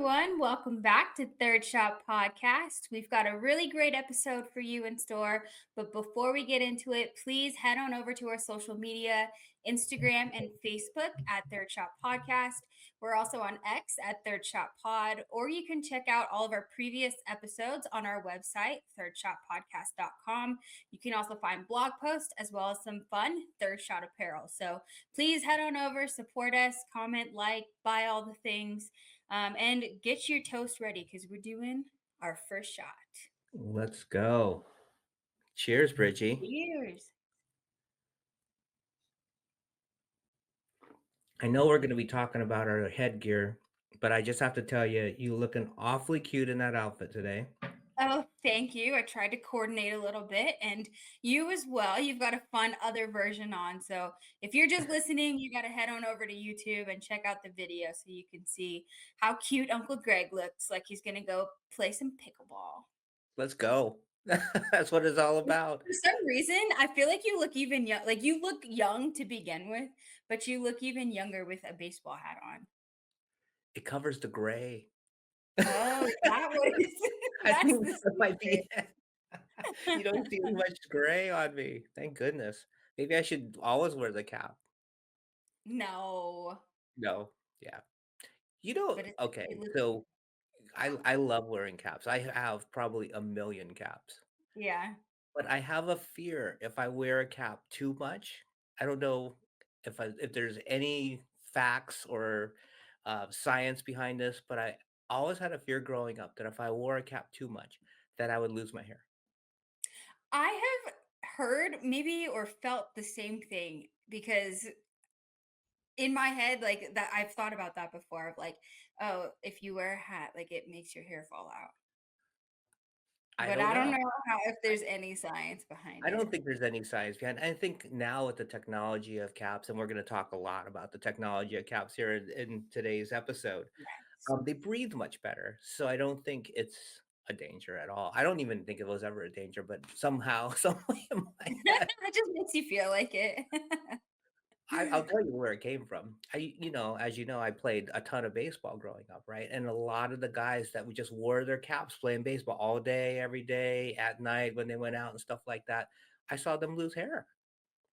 everyone. Welcome back to Third Shot Podcast. We've got a really great episode for you in store. But before we get into it, please head on over to our social media Instagram and Facebook at Third Shot Podcast. We're also on X at Third Shot Pod, or you can check out all of our previous episodes on our website, thirdshotpodcast.com. You can also find blog posts as well as some fun Third Shot apparel. So please head on over, support us, comment, like, buy all the things. And get your toast ready because we're doing our first shot. Let's go. Cheers, Brigie. Cheers. I know we're going to be talking about our headgear, but I just have to tell you, you looking awfully cute in that outfit today. Oh, thank you. I tried to coordinate a little bit, and you as well. You've got a fun other version on. So if you're just listening, you got to head on over to YouTube and check out the video so you can see how cute Uncle Greg looks like he's going to go play some pickleball. Let's go. That's what it's all about. For some reason, I feel like you look even young. Like you look young to begin with, but you look even younger with a baseball hat on. It covers the gray. Oh, that was I that's think the that might secret. be it. You don't see much gray on me. Thank goodness. Maybe I should always wear the cap. No, No. Yeah. You know, but it okay. looks So I love wearing caps. I have probably a million caps. yeah. But I have a fear if I wear a cap too much. I don't know if there's any facts or science behind this, but I always had a fear growing up that if I wore a cap too much, that I would lose my hair. I have heard maybe or felt the same thing because in my head, like that I've thought about that before of like, oh, if you wear a hat, like it makes your hair fall out. I But don't I don't know. know how if there's any science behind I it. don't think there's any science behind. I think now with the technology of caps, and we're going to talk a lot about the technology of caps here in today's episode. Yes. They breathe much better, so I don't think it's a danger at all. I don't even think it was ever a danger, but somehow, some way in my head, It just makes you feel like it. I'll tell you where it came from. As you know, I played a ton of baseball growing up, right? And a lot of the guys that we just wore their caps playing baseball all day, every day, at night when they went out and stuff like that, I saw them lose hair.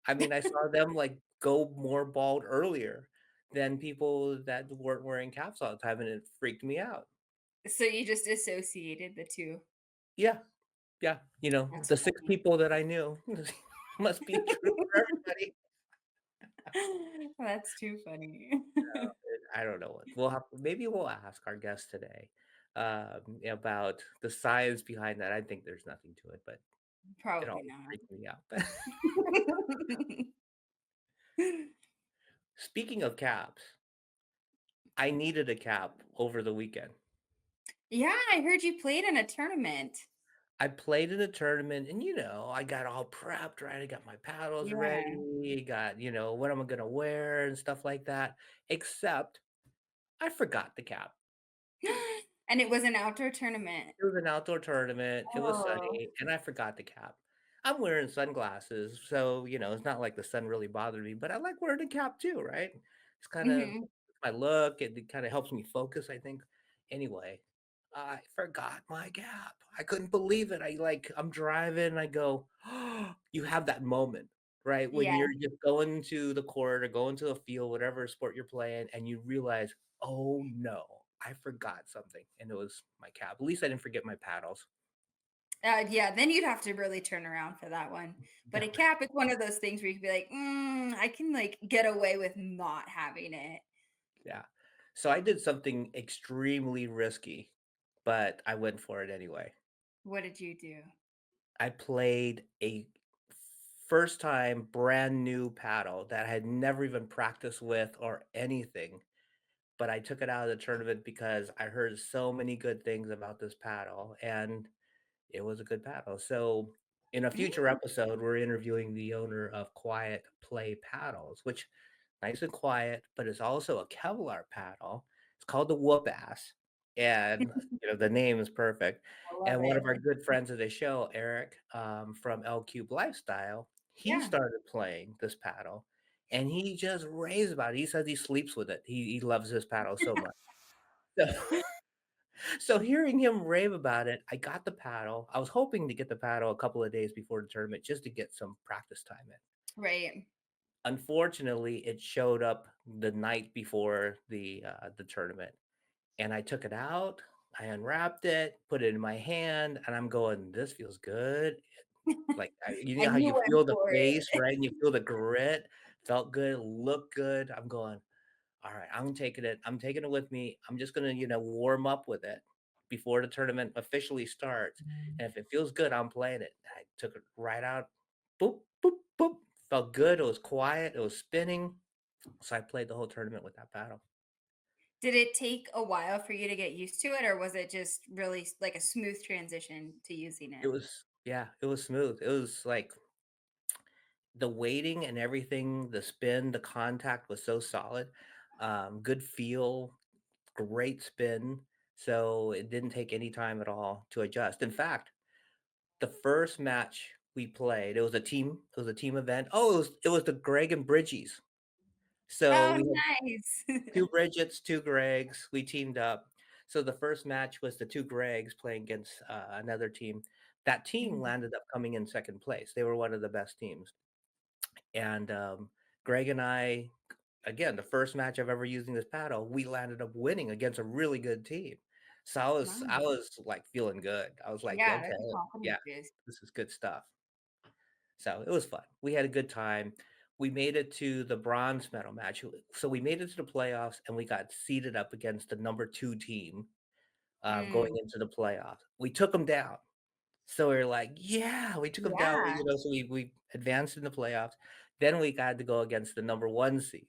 I mean, I saw them like go more bald earlier than people that weren't wearing caps all the time, and it freaked me out. So you just associated the two. Yeah, yeah, That's the 6 funny. people that I knew must be true for everybody. That's too funny. I don't know what maybe we'll ask our guest today, about the science behind that. I think there's nothing to it, but it Probably always not. freaks me out. Speaking of caps, I needed a cap over the weekend. Yeah, I heard you played in a tournament. I played in a tournament and, I got all prepped, right? I got my paddles Yeah. ready, got, what am I gonna wear and stuff like that, except I forgot the cap. And it was an outdoor tournament. It was an outdoor tournament, it was Oh. sunny, and I forgot the cap. I'm wearing sunglasses, so, it's not like the sun really bothered me, but I like wearing a cap too, right? It's kind of Mhm. my look, it kinda helps me focus, I think. Anyway, I forgot my cap. I couldn't believe it. I'm driving, I go, you have that moment, right? When Yeah. you're just going to the court or going to a field, whatever sport you're playing, and you realize, "Oh, no, I forgot something," and it was my cap. At least I didn't forget my paddles. Yeah, then you'd have to really turn around for that one. But a cap is one of those things where you can be like, I can like get away with not having it. Yeah. So I did something extremely risky, but I went for it anyway. What did you do? I played a first time brand new paddle that I had never even practiced with or anything, but I took it out of the tournament because I heard so many good things about this paddle and it was a good paddle. So in a future Mm, episode, we're interviewing the owner of Quiet Play Paddles, which nice and quiet, but it's also a Kevlar paddle. It's called the Whoop Ass. And the name is perfect. I love And one it. of our good friends of the show, Eric, from L Cube Lifestyle, he Yeah. started playing this paddle and he just raves about it. He says he sleeps with it. He loves this paddle so much. So So hearing him rave about it, I got the paddle. I was hoping to get the paddle a couple of days before the tournament just to get some practice time in. Right. Unfortunately, it showed up the night before the tournament, and I took it out. I unwrapped it, put it in my hand, and I'm going, "This feels good." Like, you know And how you you went feel the for base, it. right? And you feel the grit, felt good, looked good. I'm going, all right, I'm taking it with me. I'm just gonna, warm up with it before the tournament officially starts. And if it feels good, I'm playing it. I took it right out. Boop, boop, boop. Felt good. It was quiet. It was spinning. So I played the whole tournament with that paddle. Did it take a while for you to get used to it, or was it just really like a smooth transition to using It it? was, yeah, it was smooth. It was like the weighting and everything, the spin, the contact was so solid. Good feel, great spin. So it didn't take any time at all to adjust. In fact, the first match we played, it was a team event. Oh, it was the Greg and Brigies. So Oh, we had nice. 2 Bridgets, 2 Gregs, we teamed up. So the first match was the 2 Gregs playing against, another team. That team Mhm. landed up coming in 2nd place. They were one of the best teams. And, Greg and I, again, the first match I've ever using this paddle, we landed up winning against a really good team. So I Nice. was, like, feeling good. I was like, Yeah, "Okay, that's a yeah, confidence boost. this is good stuff." So it was fun. We had a good time. We made it to the bronze medal match. So we made it to the playoffs and we got seeded up against the number 2 team, going Mm, into the playoffs. We took them down. So we were like, yeah, we took them down. yeah. So we advanced in the playoffs. Then we got to go against the number 1 seed.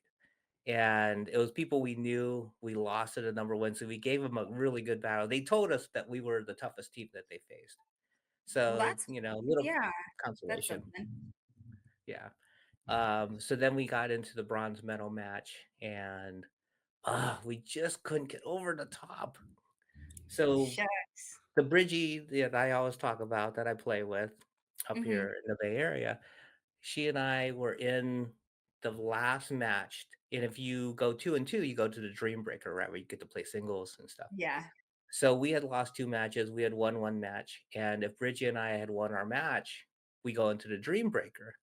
And it was people we knew. We lost to the number 1 seed. We gave them a really good battle. They told us that we were the toughest team that they faced. Well, So, that's a little yeah, that's consolation. something. Yeah. So then we got into the bronze medal match and we just couldn't get over the top. So Shucks. the Bridgie that I always talk about that I play with up Mhm. here in the Bay Area, she and I were in the last match. And if you go 2-2, you go to the Dream Breaker, right? Where you get to play singles and stuff. Yeah. So we had lost 2 matches. We had won 1 match. And if Bridgie and I had won our match, we go into the Dream Breaker.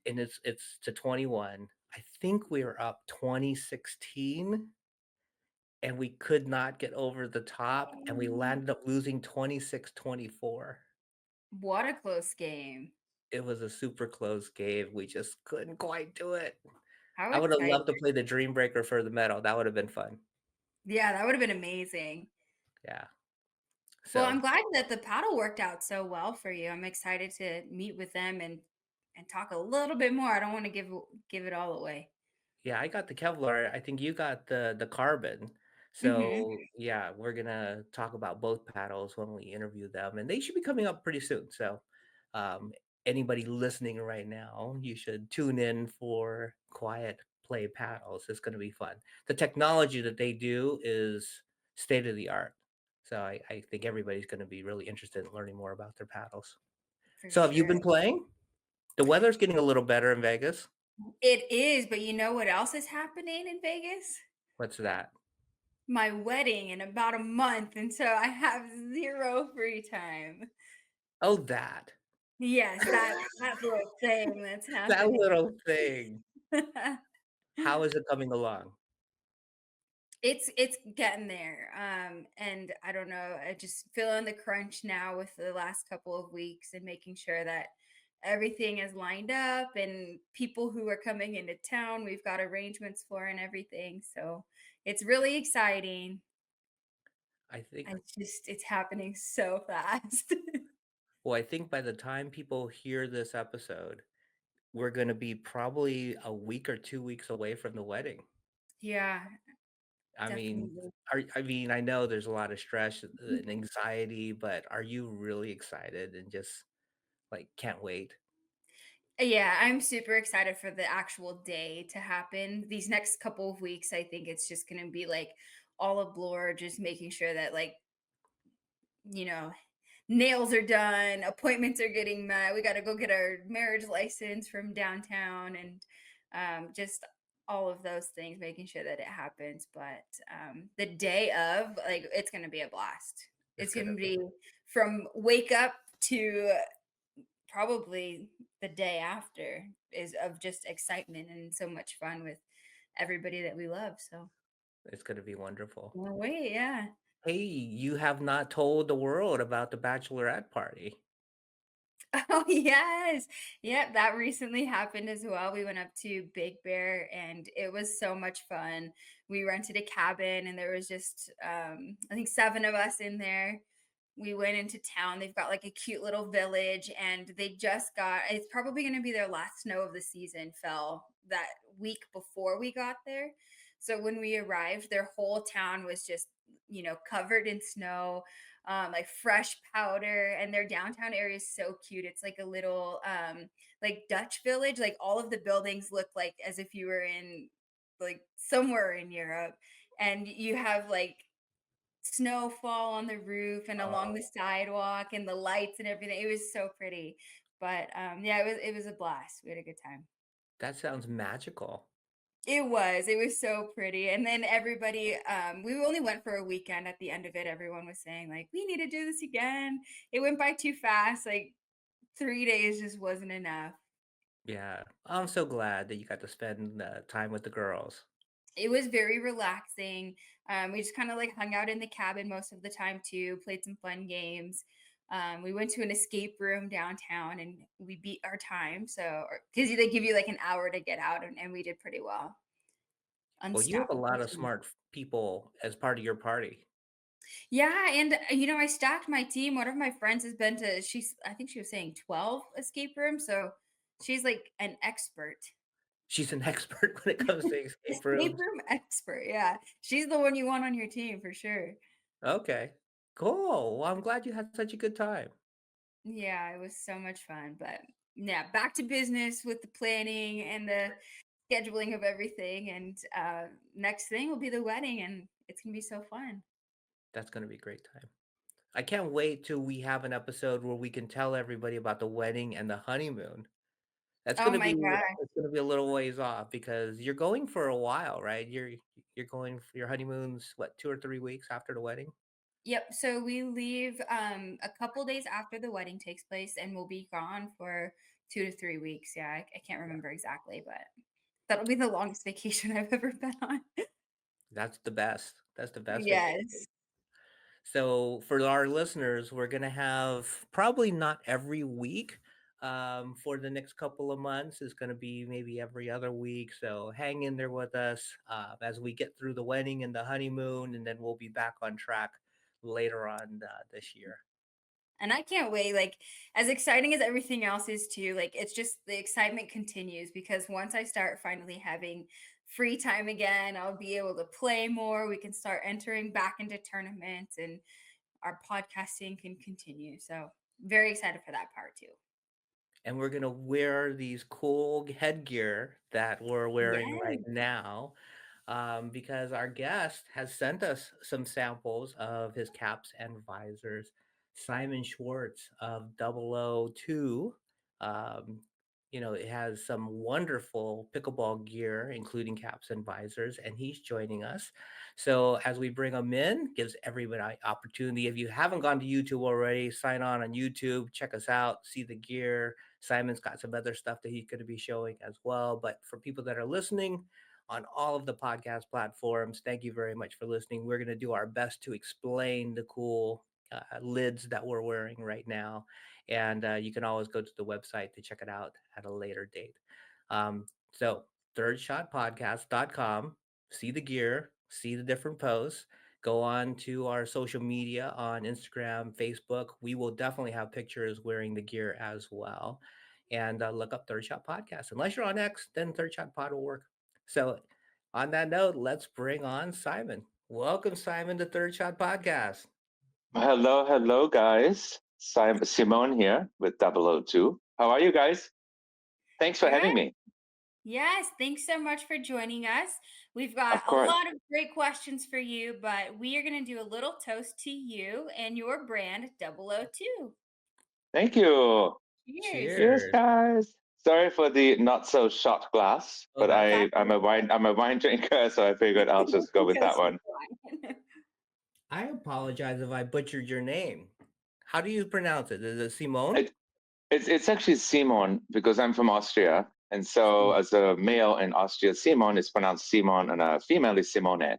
It's to 21. I think we were up 2016 and we could not get over the top and we Oh, landed up losing 26-24. what a close game. It was a super close game. We just couldn't quite do it. How I would have exciting. loved to play the Dream Breaker for the medal. That would have been fun. Yeah, that would have been amazing. Yeah. Well, So I'm glad that the paddle worked out so well for you. I'm excited to meet with them and talk a little bit more. I don't want to give it all away. yeah, I got the Kevlar. I think you got the carbon. Mhm. So yeah, we're gonna talk about both paddles when we interview them, and they should be coming up pretty soon. So um, anybody listening right now, you should tune in for Quiet Play Paddles. It's gonna be fun. The technology that they do is state of the art. So I think everybody's gonna be really interested in learning more about their paddles. For So have you sure. been playing? The weather's getting a little better in Vegas. It is, but you know what else is happening in Vegas? What's that? My wedding in about a month, and so I have 0 free time. Oh, that. Yes, that little thing that's That happening. little thing. How is it coming along? It's getting there, and I don't know, I just feeling the crunch now with the last couple of weeks and making sure that everything is lined up and people who are coming into town, we've got arrangements for and everything, so it's really exciting. I think It's happening so fast. I think by the time people hear this episode, we're gonna be probably a week or 2 weeks away from the wedding. Yeah, I mean, definitely. I know there's a lot of stress and anxiety, but are you really excited and just, like, can't wait? Yeah, I'm super excited for the actual day to happen. These next couple of weeks, I think it's just gonna be like all a blur, just making sure that like, you know, nails are done, appointments are getting met. We got to go get our marriage license from downtown and just all of those things, making sure that it happens. But the day of, like, it's going to be a blast. It's It's gonna going to be. be from wake up to probably the day after is of just excitement and so much fun with everybody that we love. So, It's gonna be wonderful. well, wait, yeah. Hey, you have not told the world about the bachelorette party. Oh, yes. Yep, that recently happened as well. We went up to Big Bear and it was so much fun. We rented a cabin and there was just I think 7 of us in there. We went into town. They've got like a cute little village and they just got, it's probably going to be their last snow of the season, fell that week before we got there. So when we arrived, their whole town was just, covered in snow, like fresh powder, and their downtown area is so cute. It's like a little like Dutch village. Like all of the buildings look like as if you were in like somewhere in Europe, and you have like snowfall on the roof and along the Oh, sidewalk and the lights and everything. It was so pretty. But yeah, it was a blast. We had a good time. that sounds magical. It was so pretty. And then everybody, we only went for a weekend. At the end of it, everyone was saying, like, we need to do this again. It went by too fast. Like 3 days just wasn't enough. Yeah, I'm so glad that you got to spend time with the girls. It was very relaxing. We just kind of like hung out in the cabin most of the time too, played some fun games. We went to an escape room downtown and we beat our time. So, because they give you like an hour to get out, and we did pretty well. Well, you have a Unstoppable lot of team. smart people as part of your party. Yeah, and I stacked my team. One of my friends has been to, I think she was saying 12 escape rooms, so she's like an expert. She's an expert when it comes to escape Escape rooms. room expert. Yeah. She's the one you want on your team for sure. Okay, cool. Well, I'm glad you had such a good time. Yeah, it was so much fun, but yeah, back to business with the planning and the scheduling of everything, and next thing will be the wedding, and it's going to be so fun. That's gonna be a great time. I can't wait till we have an episode where we can tell everybody about the wedding and the honeymoon. That's Oh gonna my be god. it's gonna be a little ways off because you're going for a while, right? You're going for your honeymoon's what, 2 or 3 weeks after the wedding? Yep. So we leave a couple days after the wedding takes place, and we'll be gone for 2 to 3 weeks. Yeah, I can't remember exactly, but that'll be the longest vacation I've ever been on. That's the best. That's the best vacation. Yes. So for our listeners, we're gonna have probably not every week. For the next couple of months, it's gonna be maybe every other week. So hang in there with us as we get through the wedding and the honeymoon, and then we'll be back on track later on this year. And I can't wait. Like, as exciting as everything else is too, like it's just the excitement continues because once I start finally having free time again, I'll be able to play more. We can start entering back into tournaments and our podcasting can continue. So very excited for that part too. And we're gonna wear these cool headgear that we're wearing right Yes. now, because our guest has sent us some samples of his caps and visors. Simon Schwartz of Doubleotwo. Um, it has some wonderful pickleball gear, including caps and visors, and he's joining us. So as we bring him in, gives everybody an opportunity. If you haven't gone to YouTube already, sign on YouTube, check us out, see the gear. Simon's got some other stuff that he's going to be showing as well. But for people that are listening on all of the podcast platforms, thank you very much for listening. We're going to do our best to explain the cool lids that we're wearing right now. And you can always go to the website to check it out at a later date. So, thirdshotpodcast.com, see the gear, see the different posts. Go on to our social media on Instagram, Facebook. We will definitely have pictures wearing the gear as well. And look up Third Shot Podcast. Unless you're on X, then Third Shot Pod will work. So, on that note, let's bring on Simon. Welcome, Simon, to Third Shot Podcast. Hello, hello, guys. Simone here with Doubleotwo. How are you guys? Thanks for having Good. me. Yes. Thanks so much for joining us. We've got Of a course. lot of great questions for you, but we are going to do a little toast to you and your brand, 002. Thank you. Cheers. Cheers, Cheers. guys. sorry for the not so shot glass, Oh, but that's I'm a wine drinker, so I figured I'll just go with that one. I apologize if I butchered your name. How do you pronounce it? Is it Simone? It's actually Simon because I'm from Austria, and so as a male in Austria, Simon is pronounced Simon, and a female is Simone.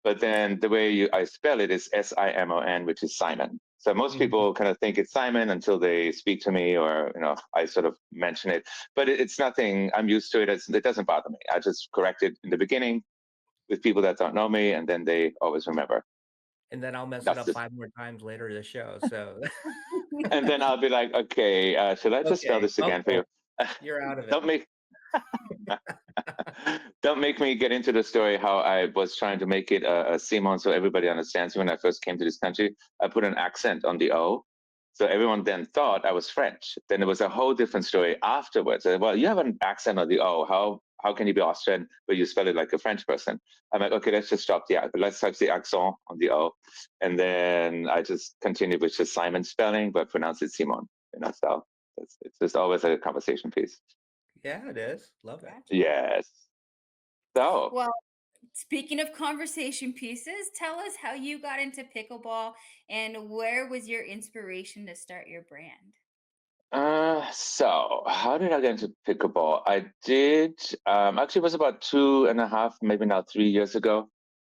But then the way I spell it is Simon, which is Simon. So most people kind of think it's Simon until they speak to me, or I sort of mention it. But it's nothing. I'm used to it. It doesn't bother me. I just correct it in the beginning with people that don't know me, and then they always remember. And then I'll mess it That's up just, 5 more times later in the show. So and then I'll be like, okay, should I just spell okay, this again for you? you're out of it. Don't make Don't make me get into the story how I was trying to make it a Simon so everybody understands. When I first came to this country, I put an accent on the O. So everyone then thought I was French. Then it was a whole different story afterwards. Well, you have an accent on the O. How can you be Austrian but you spell it like a French person? I'm like, okay, let's just drop let's have the accent on the O. And then I just continued with just Simon spelling, but pronounce it Simon. So it's just always a conversation piece. Yeah, it is. Love it. Yes. So, well, speaking of conversation pieces, tell us how you got into pickleball and where was your inspiration to start your brand? So how did I get into pickleball? I did, actually it was about 2.5, maybe now 3 years ago,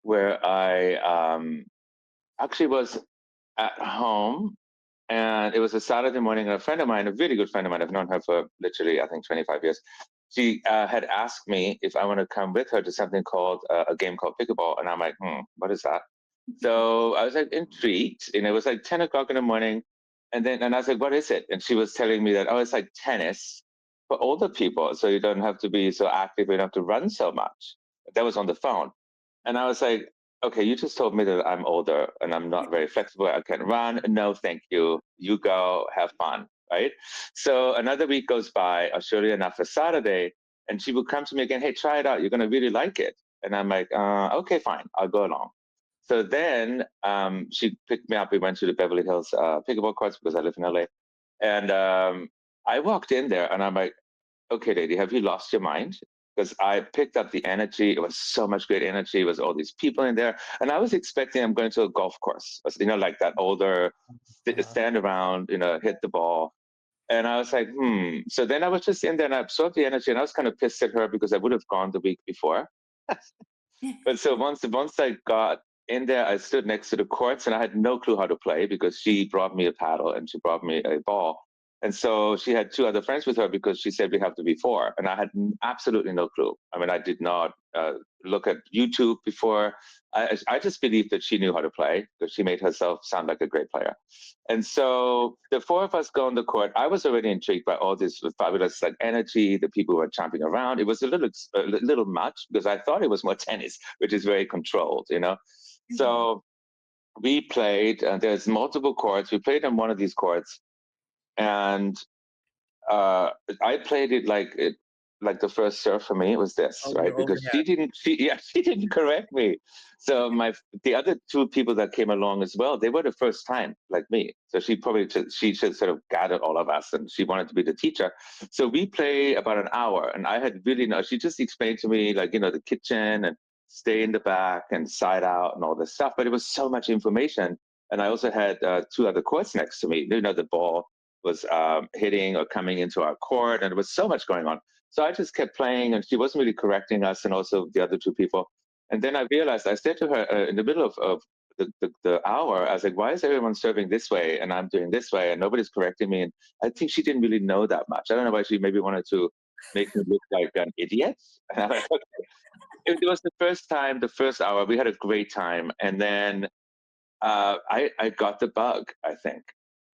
where I actually was at home, and it was a Saturday morning, and a friend of mine, a really good friend of mine, I've known her for literally, I think, 25 years. She had asked me if I want to come with her to something called a game called pickleball. And I'm like, what is that? So I was like intrigued, and it was like 10 o'clock in the morning. And I was like, what is it? And she was telling me that, oh, it's like tennis for older people. So you don't have to be so active, you don't have to run so much. That was on the phone. And I was like, okay, you just told me that I'm older and I'm not very flexible. I can't run. No, thank you. You go have fun. Right. So another week goes by, surely enough, a Saturday, and she would come to me again. Hey, try it out. You're going to really like it. And I'm like, okay, fine. I'll go along. So then she picked me up. We went to the Beverly Hills pickleball courts because I live in LA. And I walked in there and I'm like, okay, lady, have you lost your mind? Because I picked up the energy. It was so much great energy. It was all these people in there. And I was expecting I'm going to a golf course, like that older, stand around, hit the ball. And I was like, So then I was just in there and I absorbed the energy, and I was kind of pissed at her because I would have gone the week before. But so once I got in there, I stood next to the courts and I had no clue how to play because she brought me a paddle and she brought me a ball. And so she had 2 other friends with her because she said we have to be 4. And I had absolutely no clue. I mean, I did not look at YouTube before. I just believed that she knew how to play because she made herself sound like a great player. And so the 4 of us go on the court. I was already intrigued by all this fabulous energy. The people were jumping around. It was a little much because I thought it was more tennis, which is very controlled, So we played, and there's multiple courts. We played on one of these courts, and I played it like the first serve for me was this, right? Because she didn't correct me. So the other 2 people that came along as well, they were the first time like me. So she just sort of gathered all of us, and she wanted to be the teacher. So we play about an hour, and I had she just explained to me the kitchen and stay in the back and side out and all this stuff. But it was so much information, and I also had 2 other courts next to me. The ball was hitting or coming into our court, and there was so much going on. So I just kept playing, and she wasn't really correcting us, and also the other 2 people. And then I realized, I said to her in the middle of the hour, I was like, why is everyone serving this way and I'm doing this way and nobody's correcting me? And I think she didn't really know that much. I don't know why she maybe wanted to make me look like an idiot. And like, okay. It was the first time, the first hour, we had a great time. And then I got the bug, I think.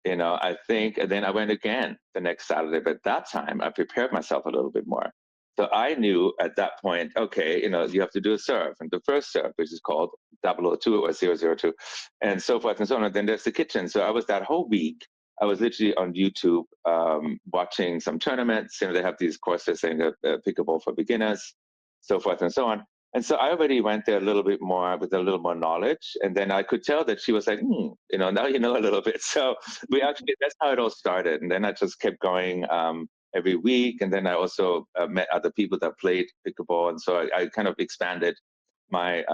And then I went again the next Saturday, but that time I prepared myself a little bit more. So I knew at that point, okay, you have to do a serve, and the first serve, which is called 002 or 002, and so forth and so on. And then there's the kitchen. So I was that whole week, I was literally on YouTube watching some tournaments. They have these courses saying pickleball for beginners, so forth and so on. And so I already went there a little bit more with a little more knowledge. And then I could tell that she was like, now you know a little bit. So that's how it all started. And then I just kept going. every week. And then I also met other people that played pickleball, and so I kind of expanded my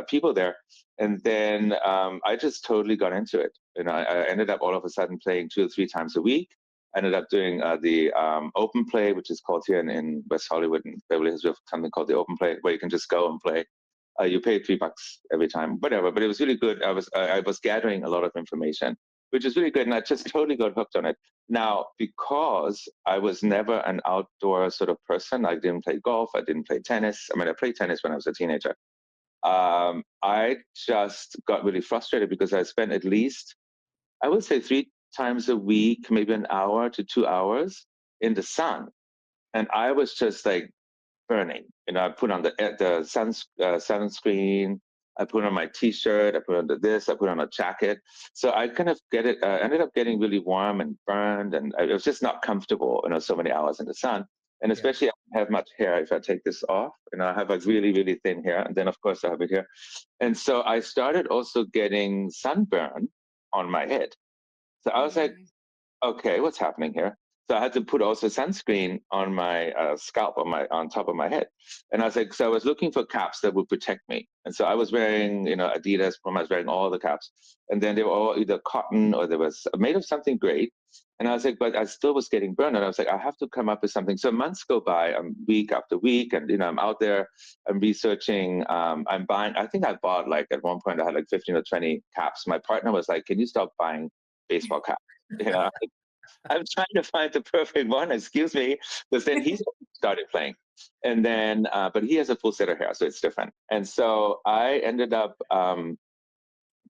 people there. And then I just totally got into it. I ended up all of a sudden playing 2 or 3 times a week. I ended up doing the open play, which is called here in West Hollywood and Beverly Hills, we have something called the open play, where you can just go and play. You pay $3 every time, whatever. But it was really good. I was gathering a lot of information, which is really good, and I just totally got hooked on it. Now, because I was never an outdoor sort of person, I didn't play golf, I didn't play tennis. I mean, I played tennis when I was a teenager. I just got really frustrated because I spent at least, I would say, 3 times a week, maybe an hour to 2 hours in the sun, and I was just like burning. I put on the sunscreen. I put on my T-shirt. I put on this. I put on a jacket. So I kind of ended up getting really warm and burned, and it was just not comfortable. So many hours in the sun, and especially I don't have much hair. If I take this off, I have a really really thin hair, and then of course I have it here, and so I started also getting sunburn on my head. So I was like, okay, what's happening here? So I had to put also sunscreen on my scalp, on top of my head, and I was like, so I was looking for caps that would protect me, and so I was wearing, Adidas, Puma, I was wearing all the caps, and then they were all either cotton or they was made of something great, and I was like, but I still was getting burned, and I was like, I have to come up with something. So months go by, week after week, and I'm out there, I'm researching, I'm buying. I think I bought like at one point I had like 15 or 20 caps. My partner was like, can you stop buying baseball caps? I'm trying to find the perfect one, excuse me, because then he started playing. And then, but he has a full set of hair, so it's different. And so I ended up going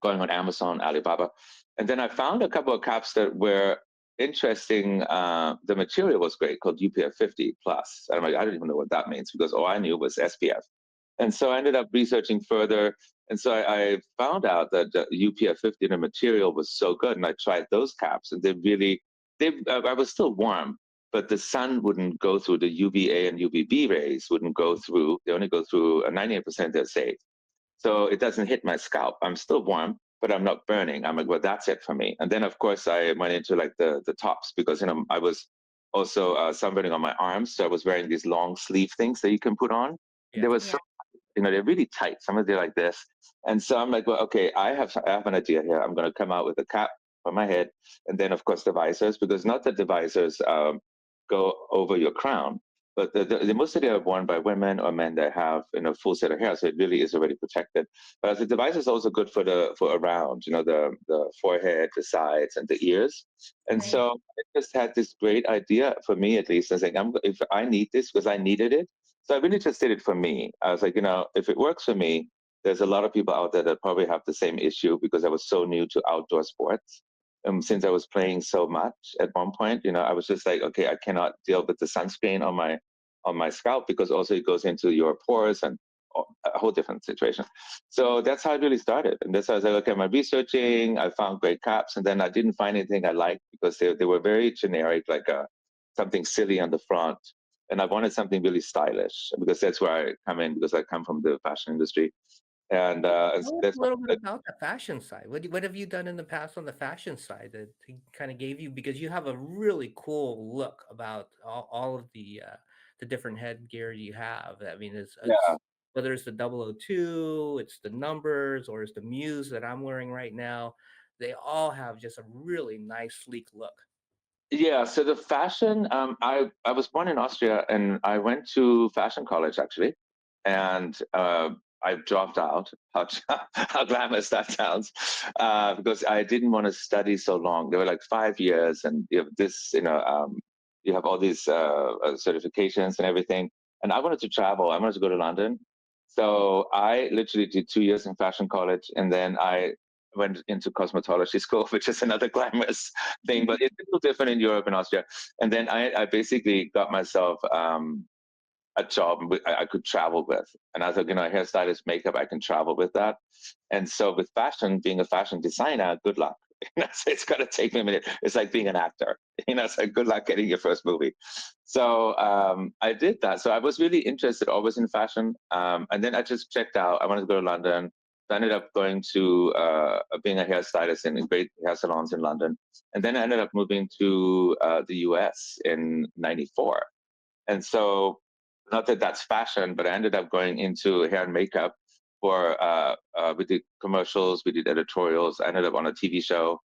on Amazon, Alibaba. And then I found a couple of caps that were interesting. The material was great, called UPF 50 plus. And I'm like, I don't even know what that means, because all I knew was SPF. And so I ended up researching further. And so I found out that the UPF 50, the material was so good. And I tried those caps, and I was still warm, but the sun wouldn't go through, the UVA and UVB rays wouldn't go through. They only go through 98%, they're safe. So it doesn't hit my scalp. I'm still warm, but I'm not burning. I'm like, well, that's it for me. And then, of course, I went into like the tops, because, I was also sunburning on my arms. So I was wearing these long sleeve things that you can put on. Yeah. They were so, they're really tight. Some of them are like this. And so I'm like, well, okay, I have an idea here. I'm going to come out with a cap on my head. And then, of course, the visors, because not that the visors go over your crown, but the most of them are worn by women or men that have full set of hair, so it really is already protected. But the device is also good for around, the forehead, the sides, and the ears. And so I just had this great idea, for me at least. I was like, if I need this, because I needed it. So I really just did it for me. I was like, if it works for me, there's a lot of people out there that probably have the same issue, because I was so new to outdoor sports. Since I was playing so much at one point, I was just like, okay, I cannot deal with the sunscreen on my scalp, because also it goes into your pores and a whole different situation. So that's how it really started. And that's how I was like, okay, I'm researching, I found great caps, and then I didn't find anything I liked, because they were very generic, like something silly on the front. And I wanted something really stylish, because that's where I come in, because I come from the fashion industry. And Tell us that's a little bit about the fashion side. What have you done in the past on the fashion side that kind of gave you, because you have a really cool look about all of the different headgear you have. I mean, it's yeah. whether it's the 002, it's the numbers, or it's the Muse that I'm wearing right now. They all have just a really nice, sleek look. Yeah, so the fashion, I was born in Austria, and I went to fashion college actually, and I dropped out. How glamorous that sounds, because I didn't want to study so long. They were like 5 years, and you have this, you have all these certifications and everything. And I wanted to travel. I wanted to go to London, so I literally did 2 years in fashion college, and then I went into cosmetology school, which is another glamorous thing, but it's a little different in Europe and Austria. And then I basically got myself a job I could travel with. And I was like, hairstylist, makeup, I can travel with that. And so with fashion, being a fashion designer, good luck. So it's going to take me a minute. It's like being an actor. It's like, good luck getting your first movie. So I did that. So I was really interested always in fashion. And then I just checked out. I wanted to go to London. I ended up going to being a hairstylist in great hair salons in London. And then I ended up moving to the US in 94. And so, not that that's fashion, but I ended up going into hair and makeup for, we did commercials, we did editorials. I ended up on a TV show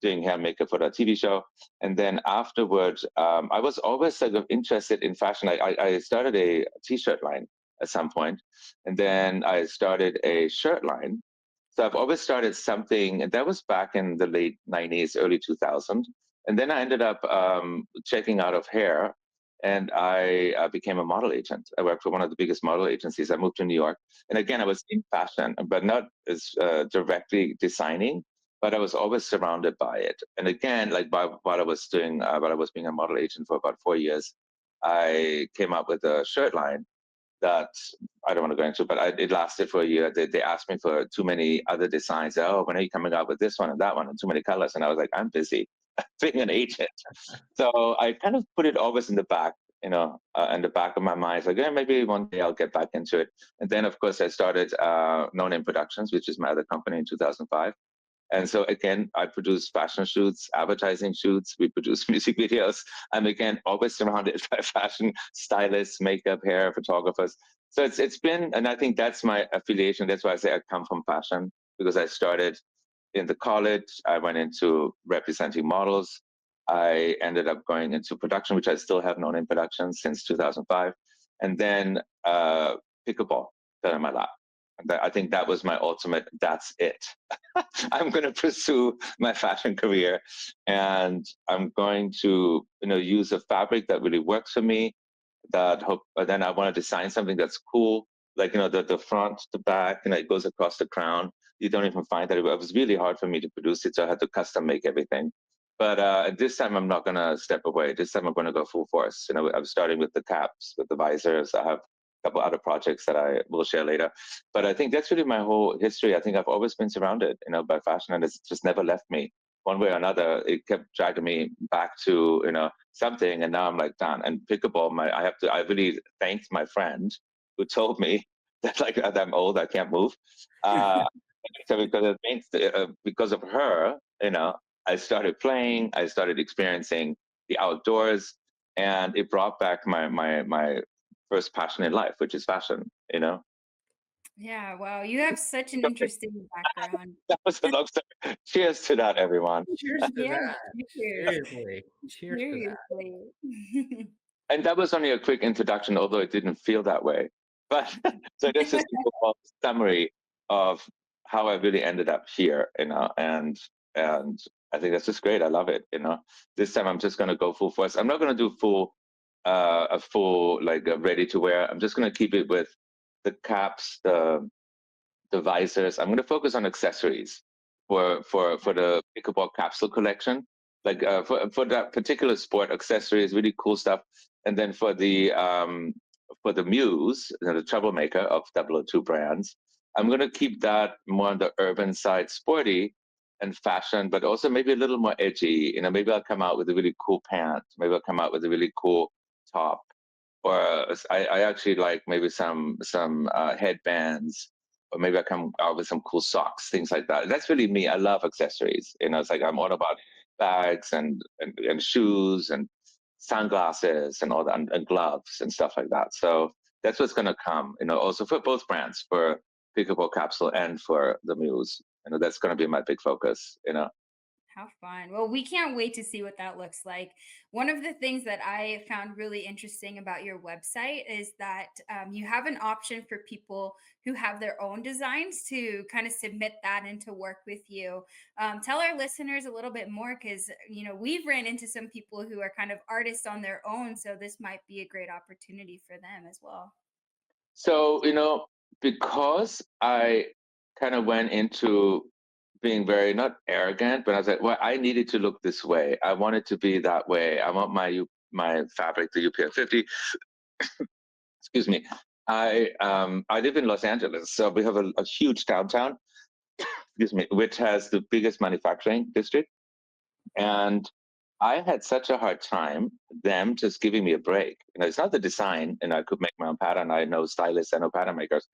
doing hair and makeup for that TV show. And then afterwards, I was always sort of interested in fashion. I started a t-shirt line at some point, and then I started a shirt line. So I've always started something, and that was back in the late 90s, early 2000. And then I ended up checking out of hair, and I became a model agent. I worked for one of the biggest model agencies. I moved to New York. And again, I was in fashion, but not as directly designing, but I was always surrounded by it. And again, like while I was doing, while I was being a model agent for about 4 years, I came up with a shirt line that I don't want to go into, but it lasted for a year. They asked me for too many other designs. Oh, when are you coming out with this one and that one and too many colors? And I was like, I'm busy being an agent. So I kind of put it always in the back, in the back of my mind. It's like, yeah, maybe one day I'll get back into it. And then, of course, I started No Name Productions, which is my other company, in 2005. And so again, I produce fashion shoots, advertising shoots, we produce music videos. I'm again always surrounded by fashion stylists, makeup, hair, photographers. So it's been, and I think that's my affiliation. That's why I say I come from fashion, because I started in the college, I went into representing models. I ended up going into production, which I still have known in production since 2005. And then pickleball fell in my lap. I think that was my ultimate, that's it. I'm going to pursue my fashion career, and I'm going to, use a fabric that really works for me. Then I want to design something that's cool, like, the front, the back, and it goes across the crown. You don't even find that. It was really hard for me to produce it, so I had to custom make everything. But this time I'm not going to step away. This time I'm going to go full force. I'm starting with the caps, with the visors. I have a couple other projects that I will share later. But I think that's really my whole history. I think I've always been surrounded, by fashion, and it's just never left me. One way or another, it kept dragging me back to, something, and now I'm like done. And pickleball, I really thanked my friend who told me that like I'm old, I can't move. So because of her, I started playing, I started experiencing the outdoors, and it brought back my first passion in life, which is fashion. Yeah, wow. You have such an interesting background. That was a long story. Cheers to that, everyone. Cheers to Yeah, that. cheers. Seriously. Cheers to that. Seriously. And that was only a quick introduction, although it didn't feel that way. But so this is a summary of how I really ended up here, and I think that's just great. I love it. This time I'm just gonna go full force. I'm not gonna do a full like ready to wear. I'm just gonna keep it with the caps, the visors. I'm going to focus on accessories for the pickleball capsule collection. Like for that particular sport, accessories, really cool stuff. And then for the Muse, the troublemaker of Doubleotwo brands, I'm going to keep that more on the urban side, sporty and fashion, but also maybe a little more edgy. Maybe I'll come out with a really cool pant. Maybe I'll come out with a really cool top. Or I actually like maybe some headbands, or maybe I come out with some cool socks, things like that. That's really me. I love accessories. It's like I'm all about bags and shoes and sunglasses and all that, and gloves and stuff like that. So that's what's going to come. Also for both brands, for Pickleball Capsule and for the Muse. That's going to be my big focus. How fun. Well, we can't wait to see what that looks like. One of the things that I found really interesting about your website is that you have an option for people who have their own designs to kind of submit that and to work with you. Tell our listeners a little bit more, because, we've ran into some people who are kind of artists on their own. So this might be a great opportunity for them as well. So, because I kind of went into being very, not arrogant, but I was like, well, I needed to look this way. I want it to be that way. I want my fabric, the UPF 50. Excuse me. I live in Los Angeles, so we have a huge downtown, excuse me, which has the biggest manufacturing district. And I had such a hard time them just giving me a break. It's not the design, and I could make my own pattern. I know stylists, I know pattern makers,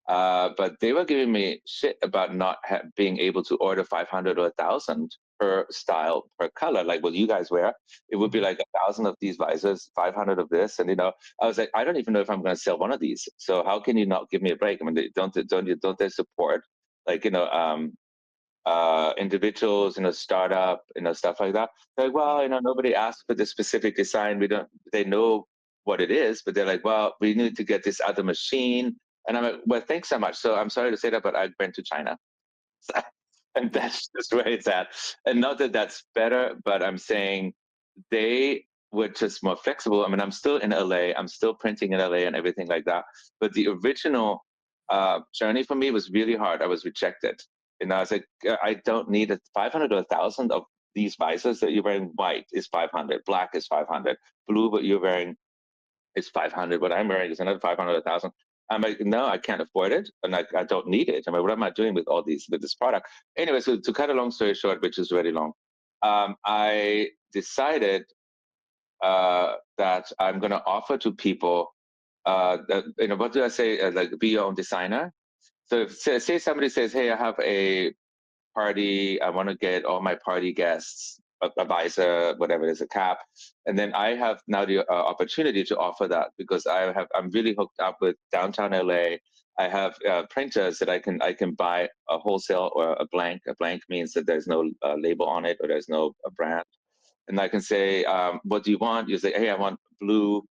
But they were giving me shit about not being able to order 500 or 1,000 per style, per color, like what you guys wear. It would be like 1,000 of these visors, 500 of this, and I was like, I don't even know if I'm going to sell one of these. So how can you not give me a break? I mean, don't they support like individuals, startup, stuff like that? They're like, well, nobody asked for this specific design. We don't. They know what it is, but they're like, well, we need to get this other machine. And I'm like, well, thanks so much. So I'm sorry to say that, but I went to China. And that's just where it's at. And not that that's better, but I'm saying they were just more flexible. I mean, I'm still in LA, I'm still printing in LA and everything like that. But the original journey for me was really hard. I was rejected. And I was like, I don't need a 500 or 1,000 of these visors that you're wearing. White is 500, black is 500, blue, what you're wearing is 500. What I'm wearing is another 500, 1,000. I'm like, no, I can't afford it, and I don't need it. I mean, what am I doing with this product? Anyway, so to cut a long story short, which is really long, I decided that I'm going to offer to people, what do I say? Like, be your own designer. So if, say somebody says, hey, I have a party, I want to get all my party guests a visor, whatever it is, a cap, and then I have now the opportunity to offer that because I'm really hooked up with downtown LA. I have printers that I can buy a wholesale or a blank. A blank means that there's no label on it or there's no brand, and I can say, what do you want? You say, hey, I want blue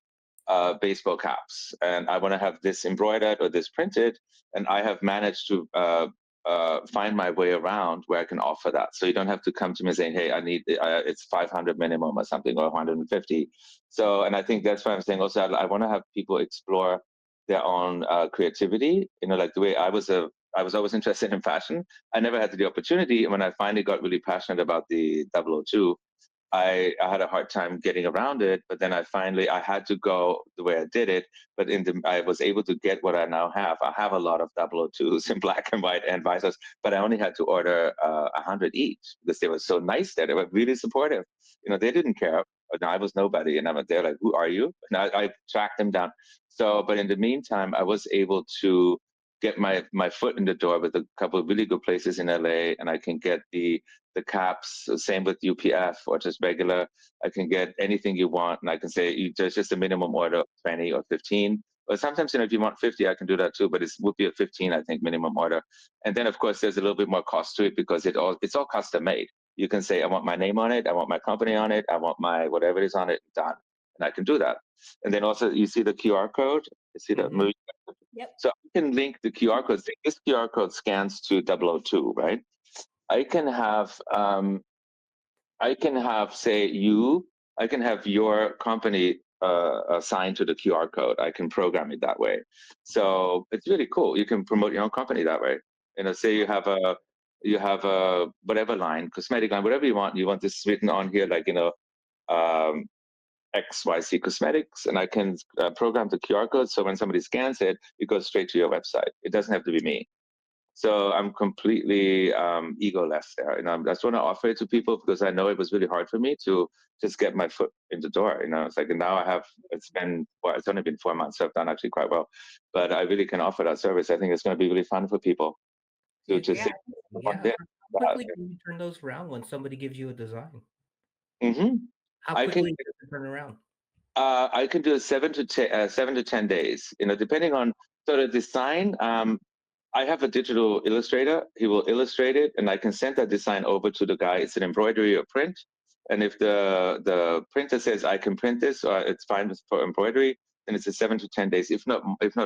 baseball caps, and I want to have this embroidered or this printed, and I have managed to find my way around where I can offer that. So you don't have to come to me saying, "Hey, I need it's 500 minimum or something or 150." So, and I think that's why I'm saying also I want to have people explore their own creativity. Like the way I was always interested in fashion. I never had the opportunity, and when I finally got really passionate about the 002, I had a hard time getting around it, but then I had to go the way I did it. But I was able to get what I now have. I have a lot of 002s in black and white and visors, but I only had to order 100 each because they were so nice there. They were really supportive. They didn't care. And I was nobody, and I'm there like, who are you? And I tracked them down. So, but in the meantime, I was able to get my foot in the door with a couple of really good places in LA, and I can get the caps. Same with UPF or just regular. I can get anything you want, and I can say there's just a minimum order of 20 or 15. But sometimes, if you want 50, I can do that too. But it would be a 15, I think, minimum order. And then, of course, there's a little bit more cost to it because it's all custom made. You can say, I want my name on it, I want my company on it, I want my whatever it is on it, done, and I can do that. And then also, you see the QR code. You see that movie. Yep. So I can link the QR code. This QR code scans to 002, right? I can have I can have your company assigned to the QR code. I can program it that way. So it's really cool. You can promote your own company that way. Say you have a whatever line, cosmetic line, whatever you want. You want this written on here, like um, XYC Cosmetics, and I can program the QR code. So when somebody scans it, it goes straight to your website. It doesn't have to be me. So I'm completely egoless there. I just want to offer it to people because I know it was really hard for me to just get my foot in the door. It's like, and now it's only been 4 months, so I've done actually quite well. But I really can offer that service. I think it's going to be really fun for people to just Yeah, yeah. see. How quickly can you turn those around when somebody gives you a design? Mm-hmm. How quickly does it turn around? I can do 7 to 10 days. Depending on the design. I have a digital illustrator. He will illustrate it, and I can send that design over to the guy. It's an embroidery or print. And if the printer says I can print this or it's fine for embroidery, then it's a 7 to 10 days, if not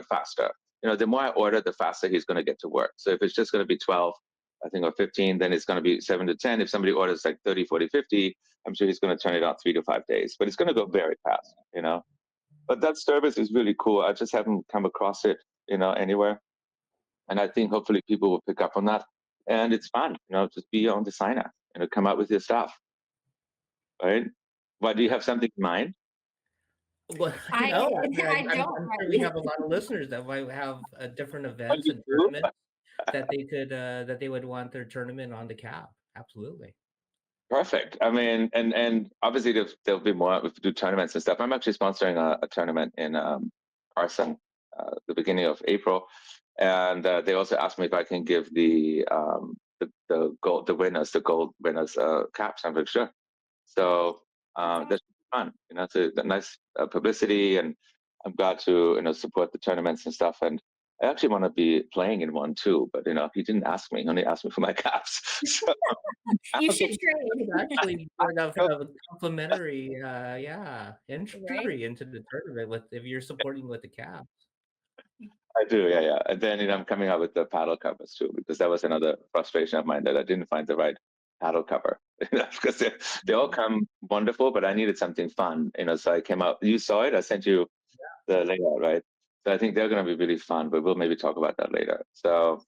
faster. The more I order, the faster he's going to get to work. So if it's just going to be 12, I think, or 15, then it's going to be 7 to 10. If somebody orders like 30, 40, 50, I'm sure he's going to turn it out 3 to 5 days. But it's going to go very fast, But that service is really cool. I just haven't come across it, anywhere. And I think hopefully people will pick up on that. And it's fun, just be your own designer, come up with your stuff. Right? Why, do you have something in mind? Well, I I'm don't. sure we have a lot of listeners that might have different events and tournaments that they would want their tournament on the cap. Absolutely. Perfect. I mean, and obviously there'll be more if we do tournaments and stuff. I'm actually sponsoring a tournament in Carson, the beginning of April. And they also asked me if I can give the gold winners caps. I'm like, sure. So that's fun. It's a nice publicity, and I'm glad to support the tournaments and stuff. And I actually want to be playing in one too, but he didn't ask me. He only asked me for my caps. So You Okay, should trade. actually bring up a complimentary, Right? entry into the tournament if you're supporting with the Caps. I do, yeah, yeah. And then I'm coming out with the paddle covers too, because that was another frustration of mine, that I didn't find the right paddle cover. Because they all come wonderful, but I needed something fun. So I came out. You saw it. I sent you the layout, right? So I think they're going to be really fun, but we'll maybe talk about that later. So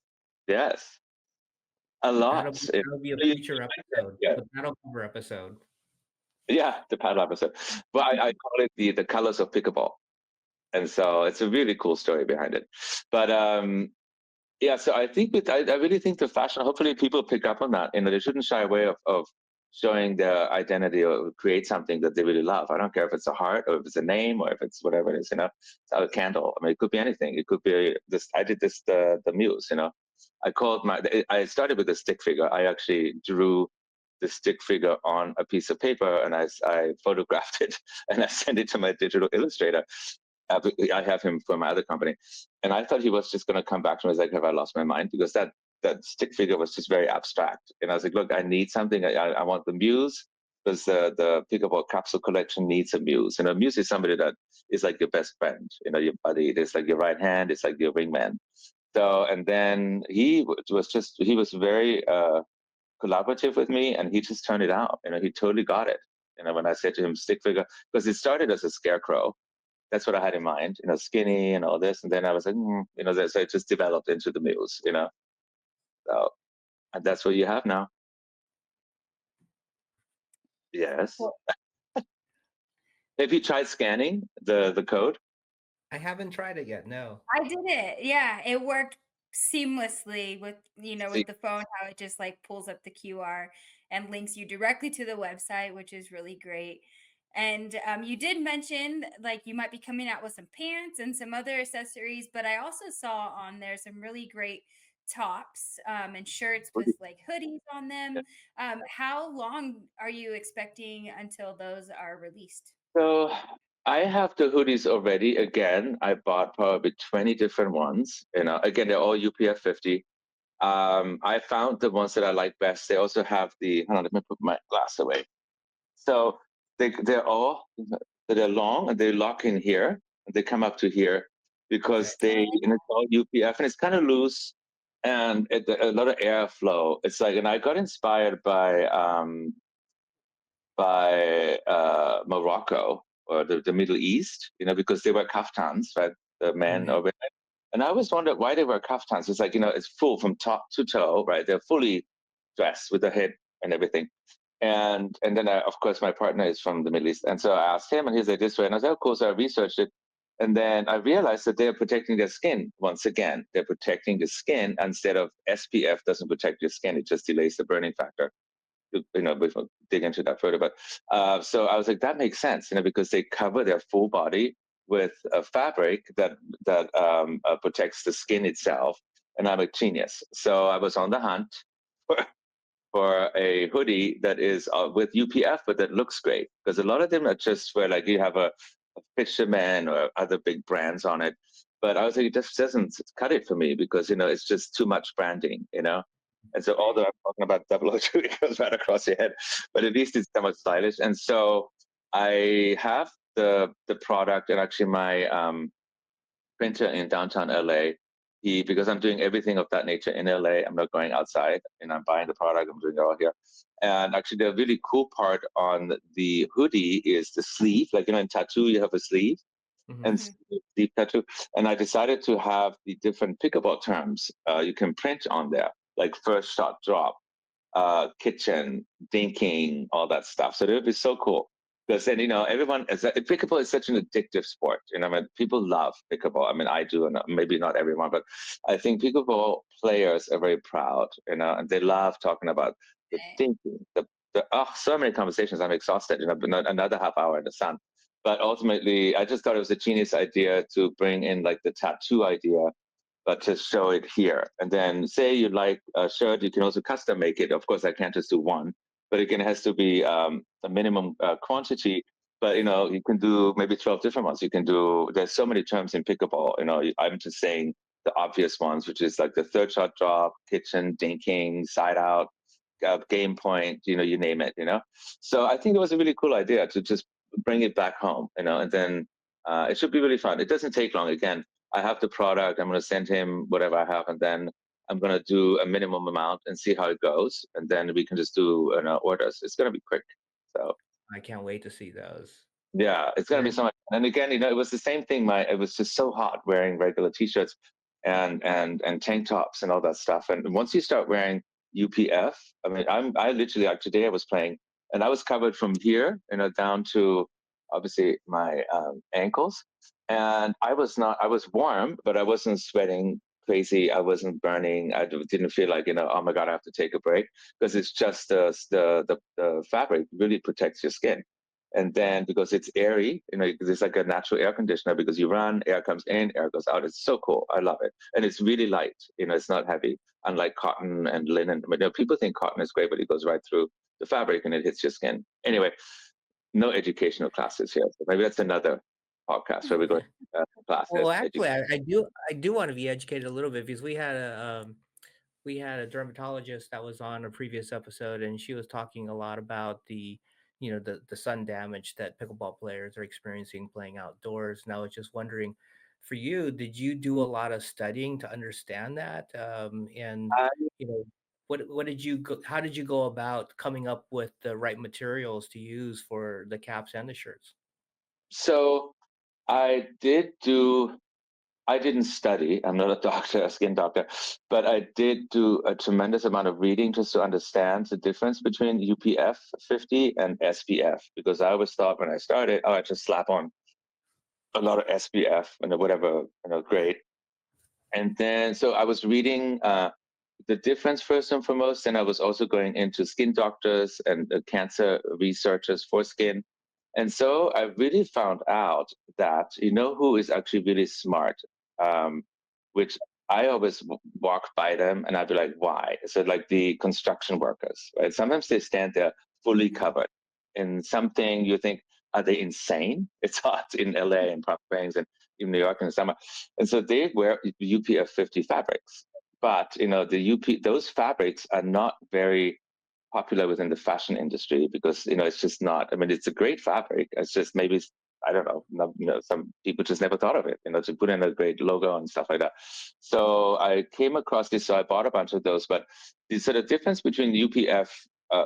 yes, a That'll lot. be that'll be a future episode, Yeah, the paddle cover episode. yeah, the paddle episode. But I call it the colors of pickleball, and so it's a really cool story behind it. But yeah, so I think I really think the fashion, hopefully people pick up on that. They shouldn't shy away of showing their identity or create something that they really love. I don't care if it's a heart or if it's a name or if it's whatever it is, it's a candle. I mean, it could be anything. It could be this, I did this, the muse, I started with a stick figure. I actually drew the stick figure on a piece of paper, and I photographed it and I sent it to my digital illustrator. I have him for my other company, and I thought he was just going to come back to me. I was like, "Have I lost my mind?" Because that stick figure was just very abstract, and I was like, "Look, I need something. I want the muse, because the Pickleball capsule collection needs a muse. Muse is somebody that is like your best friend. Your buddy. It's like your right hand. It's like your wingman." So, and then he was very collaborative with me, and he just turned it out. He totally got it. When I said to him stick figure, because it started as a scarecrow. That's what I had in mind, skinny and all this. And then I was like, so it just developed into the muse. So, and that's what you have now. Yes. Well, Have you tried scanning the code? I haven't tried it yet. No. I did it. Yeah, it worked seamlessly with, See, with the phone, how it just like pulls up the QR and links you directly to the website, which is really great. And you did mention like you might be coming out with some pants and some other accessories, but I also saw on there some really great tops and shirts with like hoodies on them. How long are you expecting until those are released? so I have the hoodies already. Again, I bought probably 20 different ones. Again, they're all UPF 50. I found the ones that I like best. They also have hold on, let me put my glass away. So they're long, and they lock in here, and they come up to here, because it's all UPF, and it's kind of loose, and a lot of airflow. It's like, and I got inspired by Morocco, or the Middle East, because they wear kaftans, right? The men or women. And I always wondered why they wear kaftans. It's like, it's full from top to toe, right? They're fully dressed with the head and everything. And then of course my partner is from the Middle East, and so I asked him, and he's like this way, and I said, of course, I researched it, and then I realized that they're protecting their skin. Once again, they're protecting the skin. Instead of SPF doesn't protect your skin, it just delays the burning factor. We will dig into that further, but so I was like, that makes sense, because they cover their full body with a fabric that protects the skin itself, and I'm a genius. So I was on the hunt for a hoodie that is with UPF, but that looks great, because a lot of them are just where like you have a fisherman or other big brands on it. But I was like, it just doesn't cut it for me, because it's just too much branding. And so although I'm talking about Doubleotwo, it goes right across your head, but at least it's somewhat stylish. And so I have the product, and actually my printer in downtown LA. Because I'm doing everything of that nature in LA, I'm not going outside, and I'm buying the product, I'm doing it all here. And actually, the really cool part on the hoodie is the sleeve. Like, in tattoo, you have a sleeve, and sleeve tattoo. And I decided to have the different pickleball terms you can print on there, like first shot drop, kitchen, dinking, all that stuff. So it would be so cool. Because then, pickleball is such an addictive sport. I mean, people love pickleball. I mean, I do, and maybe not everyone, but I think pickleball players are very proud, and they love talking about the thinking, so many conversations. I'm exhausted, but another half hour in the sun. But ultimately, I just thought it was a genius idea to bring in like the tattoo idea, but to show it here. And then say you like a shirt, you can also custom make it. Of course, I can't just do one, but again, it has to be a minimum quantity. But you can do maybe 12 different ones. You can do. There's so many terms in pickleball. I'm just saying the obvious ones, which is like the third shot drop, kitchen, dinking, side out, game point. You name it. So I think it was a really cool idea to just bring it back home. And then it should be really fun. It doesn't take long. Again, I have the product. I'm going to send him whatever I have, and then I'm going to do a minimum amount and see how it goes, and then we can just do orders. It's going to be quick. So I can't wait to see those. yeah, it's going to be so much. And again, it was the same thing. It was just so hot wearing regular t-shirts and tank tops and all that stuff. And once you start wearing UPF, I mean, I literally, like today I was playing and I was covered from here, down to obviously my ankles. And I was warm, but I wasn't sweating crazy. I wasn't burning. I didn't feel like, oh my God, I have to take a break, because it's just the fabric really protects your skin. And then because it's airy, it's like a natural air conditioner, because you run, air comes in, air goes out. It's so cool. I love it. And it's really light, it's not heavy, unlike cotton and linen. But people think cotton is great, but it goes right through the fabric and it hits your skin. Anyway, no educational classes here. So maybe that's another podcast where we go to classes. Well, actually, I do want to be educated a little bit, because we had a dermatologist that was on a previous episode, and she was talking a lot about the sun damage that pickleball players are experiencing playing outdoors. And I was just wondering, for you, did you do a lot of studying to understand that? And what did you go, how did you go about coming up with the right materials to use for the caps and the shirts? So I didn't study. I'm not a doctor, a skin doctor, but I did do a tremendous amount of reading just to understand the difference between UPF 50 and SPF, because I always thought when I started, I just slap on a lot of SPF and whatever, grade. And then, so I was reading the difference first and foremost. And I was also going into skin doctors and cancer researchers for skin. And so I really found out that, who is actually really smart, which I always walk by them and I'd be like, why? So like the construction workers, right? Sometimes they stand there fully covered in something you think, are they insane? It's hot in LA and Palm Springs and in New York in the summer. And so they wear UPF 50 fabrics. But, those fabrics are not very popular within the fashion industry, because it's just not. I mean, it's a great fabric. It's just maybe, I don't know. Some people just never thought of it. To put in a great logo and stuff like that. So I came across this. So I bought a bunch of those. But the difference between UPF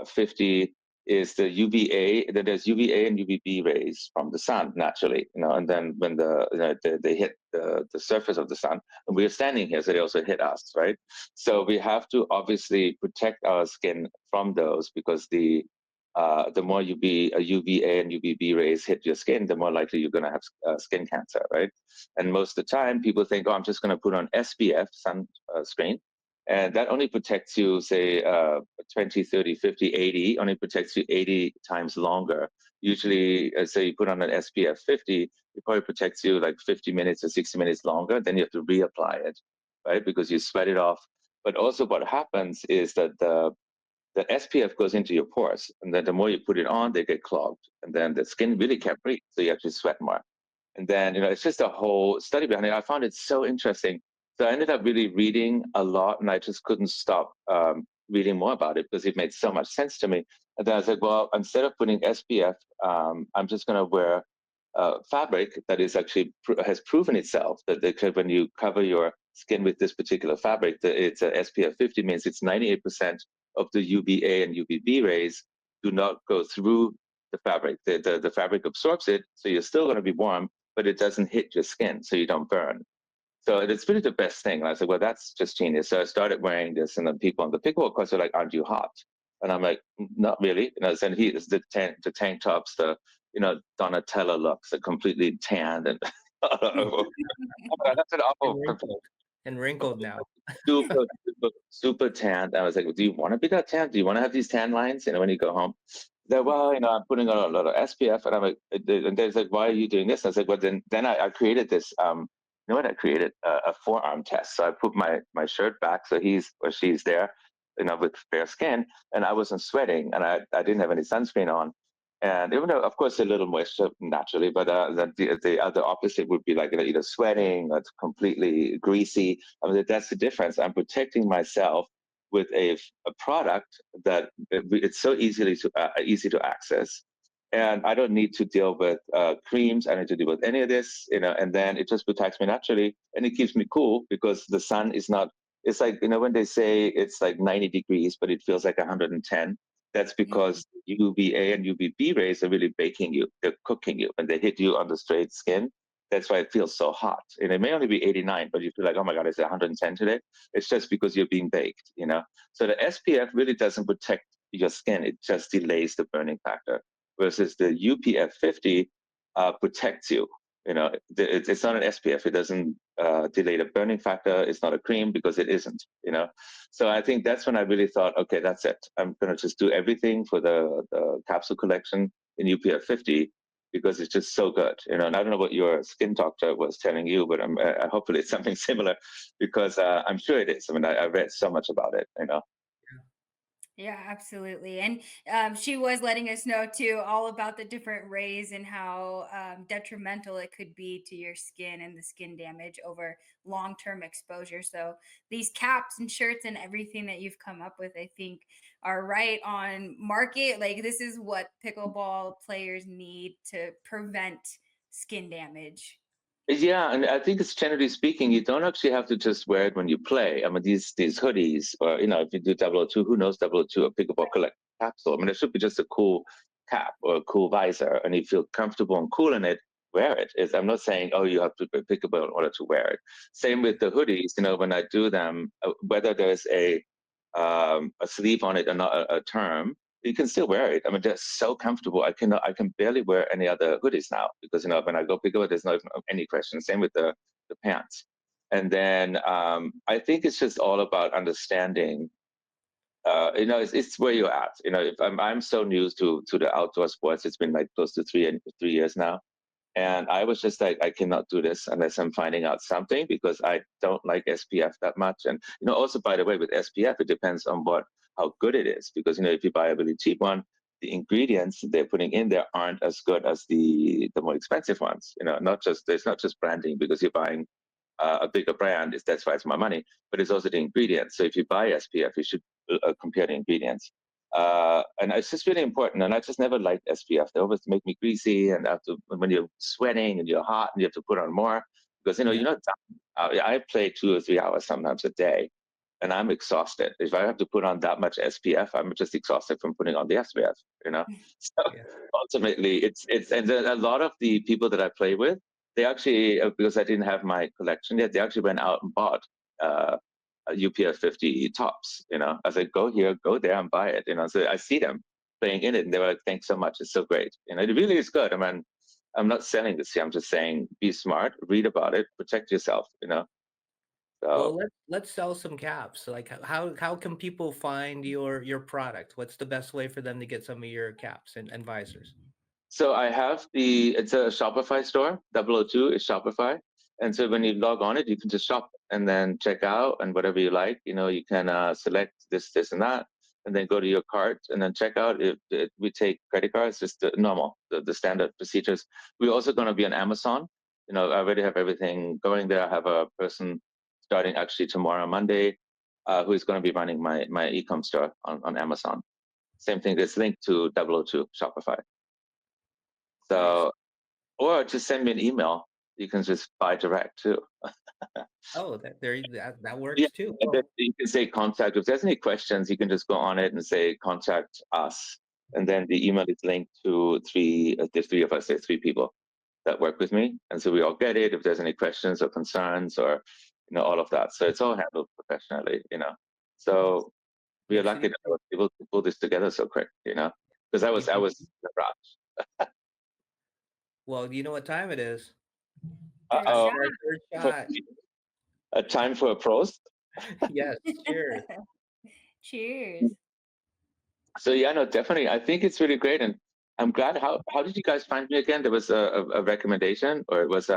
50 is the UVA. That there's UVA and UVB rays from the sun naturally. And then when they hit the surface of the sun, and we're standing here, so they also hit us, right? So we have to obviously protect our skin from those, because the more UVA and UVB rays hit your skin, the more likely you're going to have skin cancer, right? And most of the time, people think, oh, I'm just going to put on SPF, sunscreen, and that only protects you, say, 20, 30, 50, 80, only protects you 80 times longer. Usually, say you put on an SPF 50, it probably protects you like 50 minutes or 60 minutes longer. Then you have to reapply it, right? Because you sweat it off. But also what happens is that the SPF goes into your pores, and then the more you put it on, they get clogged. And then the skin really can't breathe, so you actually sweat more. And then, it's just a whole study behind it. I found it so interesting. So I ended up really reading a lot, and I just couldn't stop reading more about it, because it made so much sense to me. And then I was like, well, instead of putting SPF, I'm just going to wear fabric that is actually has proven itself that when you cover your skin with this particular fabric, it's a SPF 50, means it's 98% of the UVA and UVB rays do not go through the fabric. The fabric absorbs it, so you're still going to be warm, but it doesn't hit your skin, so you don't burn. So it's really the best thing. And I said, well, that's just genius. So I started wearing this, and then people on the pickleball course are like, aren't you hot? And I'm like, not really. And the tank tops, the Donatella looks, are completely tanned and that's an awful and wrinkled now. super tanned. I was like, well, do you want to be that tanned? Do you want to have these tan lines? When you go home. They're, well, I'm putting on a lot of SPF, and I'm like, and they're like, why are you doing this? And I was like, well, then I created this you know what? I created a forearm test. So I put my shirt back so he's or she's there, with fair skin, and I wasn't sweating, and I didn't have any sunscreen on. And even though, of course, a little moisture naturally, but the other opposite would be like either sweating or it's completely greasy. I mean, that's the difference. I'm protecting myself with a product that it's so easy to access, and I don't need to deal with creams. I don't need to deal with any of this, and then it just protects me naturally, and it keeps me cool because the sun is not. It's like, when they say it's like 90 degrees, but it feels like 110. That's because UVA and UVB rays are really baking you. They're cooking you, and they hit you on the straight skin. That's why it feels so hot. And it may only be 89, but you feel like, oh my God, is it 110 today? It's just because you're being baked. So the SPF really doesn't protect your skin. It just delays the burning factor, versus the UPF 50 protects you. It's not an SPF. It doesn't delay the burning factor. It's not a cream because it isn't. So I think that's when I really thought, okay, that's it. I'm going to just do everything for the capsule collection in UPF 50 because it's just so good. And I don't know what your skin doctor was telling you, but hopefully it's something similar because I'm sure it is. I mean, I read so much about it. Yeah, absolutely. And she was letting us know too all about the different rays and how detrimental it could be to your skin and the skin damage over long term exposure. So, these caps and shirts and everything that you've come up with, I think, are right on market. Like, this is what pickleball players need to prevent skin damage. Yeah, and I think it's generally speaking, you don't actually have to just wear it when you play. I mean, these hoodies, or if you do 002, who knows 002, a pickleball collect capsule. I mean, it should be just a cool cap or a cool visor, and you feel comfortable and cool in it, wear it. I'm not saying, oh, you have to be pickleball in order to wear it. Same with the hoodies. When I do them, whether there's a sleeve on it or not, a term, you can still wear it. I mean, they're so comfortable. I can barely wear any other hoodies now because when I go pick up, there's no any question. Same with the pants. And then I think it's just all about understanding. It's where you're at. If I'm so new to the outdoor sports, it's been like close to 3 years now. And I was just like, I cannot do this unless I'm finding out something because I don't like SPF that much. And also by the way, with SPF, it depends on how good it is because if you buy a really cheap one, the ingredients they're putting in there aren't as good as the more expensive ones. It's not just branding because you're buying a bigger brand. That's why it's more money, but it's also the ingredients. So if you buy SPF, you should compare the ingredients. And it's just really important. And I just never liked SPF. They always make me greasy, and when you're sweating and you're hot, and you have to put on more because you're not done. I play 2 or 3 hours sometimes a day, and I'm exhausted. If I have to put on that much SPF, I'm just exhausted from putting on the SPF. So Yeah. ultimately, it's and then a lot of the people that I play with, they actually because I didn't have my collection yet, they actually went out and bought. UPF 50 tops. I said, go here, go there, and buy it. So I see them playing in it, and they were like, "Thanks so much, it's so great." It really is good. I mean, I'm not selling this here. I'm just saying, be smart, read about it, protect yourself. Well, So let's sell some caps. Like, how can people find your product? What's the best way for them to get some of your caps and visors? So I have it's a Shopify store. 002 is Shopify. And so when you log on it, you can just shop and then check out and whatever you like, you can select this, and that, and then go to your cart and then check out. If we take credit cards, just the normal, the standard procedures. We're also going to be on Amazon. I already have everything going there. I have a person starting actually tomorrow, Monday, who is going to be running my e-com store on Amazon. Same thing. There's linked to 002 Shopify. Nice. So, or just send me an email. You can just buy direct too. Oh, that Yeah, works too. and then you can say contact. If there's any questions, you can just go on it and say contact us. And then the email is linked to there's 3 of us, there's 3 people that work with me. And so we all get it if there's any questions or concerns or, all of that. So it's all handled professionally. So we are Makes it lucky that I was able to pull this together so quick. Because I was easy. in a rush. Well, you know what time it is. Third Time Uh-oh. shot. for our third shot. A time for a prost. Yes, cheers. Cheers. So yeah, no, definitely. I think it's really great, and I'm glad. How did you guys find me again? There was a recommendation, or it was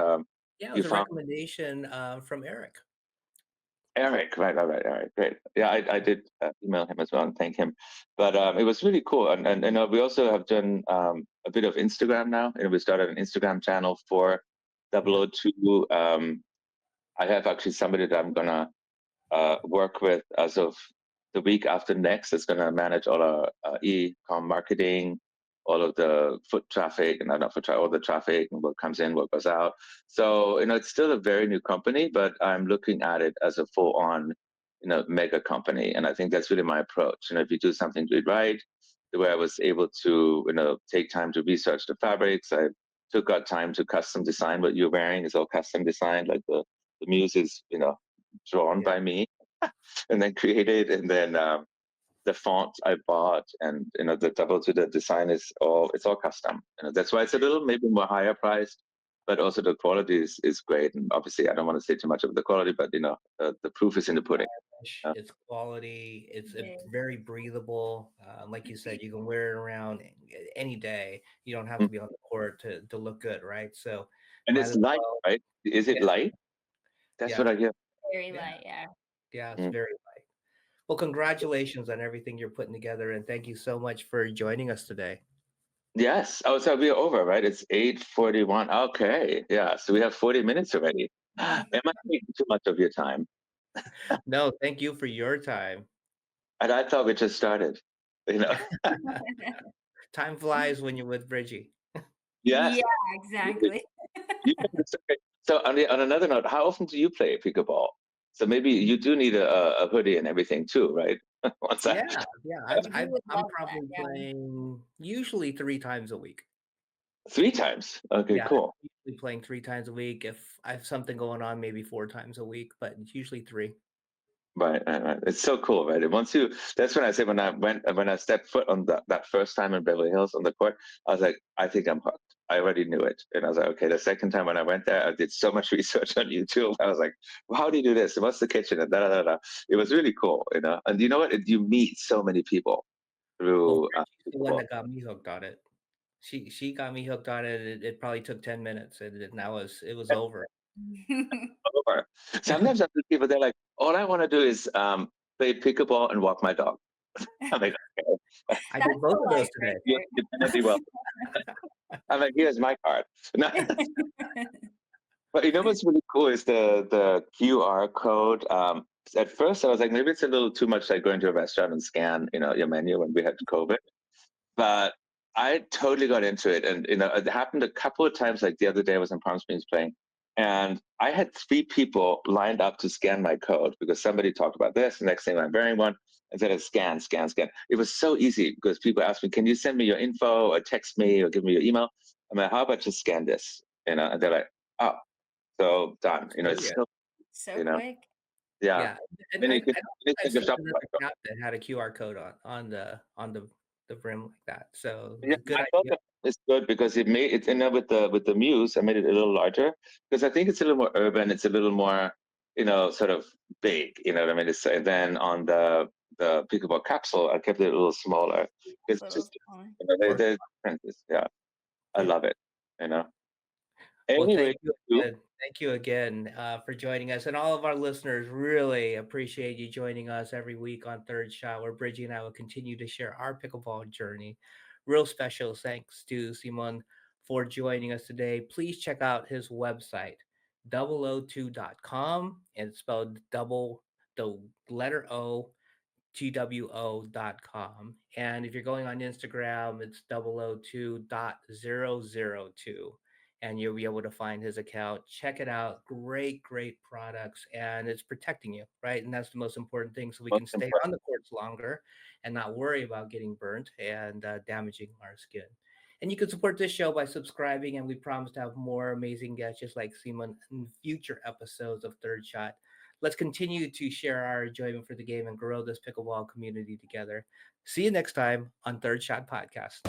Yeah, it You was a found recommendation from Eric. Eric, right, Eric, great. Yeah, I did email him as well and thank him. But it was really cool, and we also have done a bit of Instagram now, and we started an Instagram channel for Yeah. 002. I have actually somebody that I'm gonna work with as of the week after next. That's gonna manage all our e-com marketing, all of the foot traffic, and not foot traffic, all the traffic and what comes in, what goes out. So it's still a very new company, but I'm looking at it as a full-on, mega company, and I think that's really my approach. If you do something do it right, the way I was able to, take time to research the fabrics, I took out time to custom design what you're wearing. It's all custom designed, like the muse is, drawn Yeah. by me and then created, and then the font I bought, and the double to the design it's all custom. That's why it's a little maybe more higher priced, but also the quality is great. And obviously, I don't want to say too much of the quality, but the proof is in the pudding. It's quality. It's Yeah. very breathable. Like you said, you can wear it around any day. You don't have to Mm. be on the court to look good, right? So And might it's as light, well. right? Is it Yeah, light? That's yeah, what I hear. Very yeah, light, yeah. yeah. It's Mm. very light. Well, congratulations on everything you're putting together, and thank you so much for joining us today. Yes. Oh, so we're over, right? It's 8:41. Okay. Yeah. So we have 40 minutes already. Am I taking too much of your time? No, thank you for your time. And I thought we just started. You know. Time flies when you're with Brigie. Yes. Yeah, exactly. You can decide. So on another note, how often do you play pickleball? So maybe you do need a hoodie and everything too, right? Once I Yeah, yeah. We would I'm love that, probably yeah. playing usually 3 times a week. 3 times. Okay, Yeah, cool. I'm usually playing 3 times a week. If I have something going on, maybe 4 times a week, but it's usually three. Right. It's so cool, right? And that's when I say when I stepped foot on that first time in Beverly Hills on the court, I was like, I think I'm hooked. I already knew it, and I was like, okay. The second time when I went there, I did so much research on YouTube. I was like, well, how do you do this? What's the kitchen? And da da da da. It was really cool. And you know what? You meet so many people Well, through Bridgie's the one pickleball. that got me hooked on it. She got me hooked on it. It probably took 10 minutes, and it was over. Over. Sometimes I meet people, they're like, all I want to do is play pickleball and walk my dog. I'm like, okay, I That's did both the of those life today. right you're definitely well. I'm like, here's my card. No, there. but what's really cool is the QR code. At first, I was like, maybe it's a little too much like going to a restaurant and scan, your menu when we had COVID. But I totally got into it, and it happened a couple of times. Like the other day, I was in Palm Springs playing, and I had 3 people lined up to scan my code because somebody talked about this. The next thing I'm wearing one, and said, scan, scan, scan. It was so easy because people asked me, "Can you send me your info or text me or give me your email?" I'm like, "How about just scan this?" And they're like, "Oh, so done." Oh It's yeah, so So you know, quick. yeah. yeah. And Then I you can don't think I've think of seen Shopify. another app that had a QR code on the brim like that. So Yeah, good I thought idea. that it's good because it's in there with the Muse. I made it a little larger because I think it's a little more urban. It's a little more, sort of big. You know what I mean? And then on the Pickleball capsule, I kept it a little smaller. It's Little just smaller. More they're differences. Yeah, I fun. love it. You know. Well, Anyway, thank you again for joining us, and all of our listeners. Really appreciate you joining us every week on Third Shot, where Bridgie and I will continue to share our pickleball journey. Real special thanks to Simon for joining us today. Please check out his website, 002.com, and it's spelled double the letter O GWO.com. And if you're going on Instagram, it's 002.002. And you'll be able to find his account. Check it out. Great, great products. And it's protecting you, right? And that's the most important thing. So we most can stay important. on the courts longer and not worry about getting burnt and damaging our skin. And you can support this show by subscribing. And we promise to have more amazing guests just like Simon in future episodes of Third Shot. Let's continue to share our enjoyment for the game and grow this pickleball community together. See you next time on Third Shot Podcast.